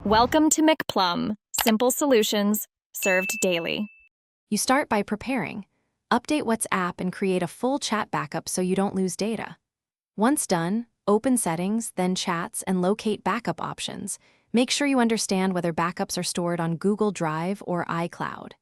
Welcome to McPlum, simple solutions served daily. You start by preparing. Update WhatsApp and create a full chat backup so you don't lose data. Once done, open Settings, then Chats, and locate backup options. Make sure you understand whether backups are stored on Google Drive or iCloud.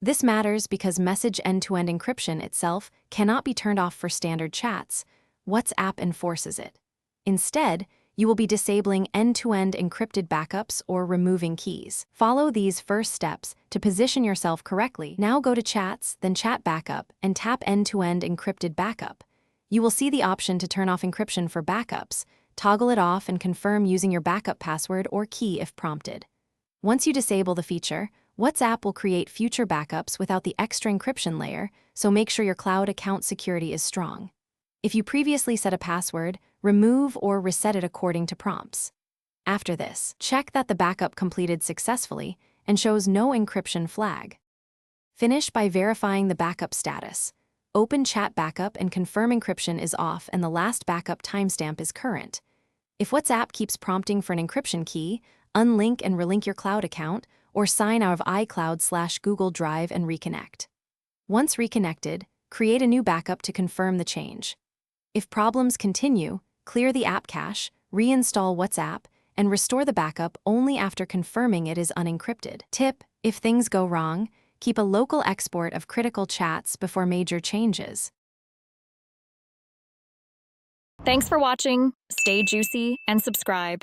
This matters because message end-to-end encryption itself cannot be turned off for standard chats. WhatsApp enforces it. Instead, you will be disabling end-to-end encrypted backups or removing keys. Follow these first steps to position yourself correctly. Now go to Chats, then Chat Backup, and tap End-to-end Encrypted Backup. You will see the option to turn off encryption for backups. Toggle it off and confirm using your backup password or key if prompted. Once you disable the feature, WhatsApp will create future backups without the extra encryption layer, so make sure your cloud account security is strong. If you previously set a password, remove or reset it according to prompts. After this, check that the backup completed successfully and shows no encryption flag. Finish by verifying the backup status. Open Chat Backup and confirm encryption is off and the last backup timestamp is current. If WhatsApp keeps prompting for an encryption key, unlink and relink your cloud account or sign out of iCloud/Google Drive and reconnect. Once reconnected, create a new backup to confirm the change. If problems continue, clear the app cache, reinstall WhatsApp, and restore the backup only after confirming it is unencrypted. Tip: if things go wrong, keep a local export of critical chats before major changes. Thanks for watching. Stay juicy and subscribe.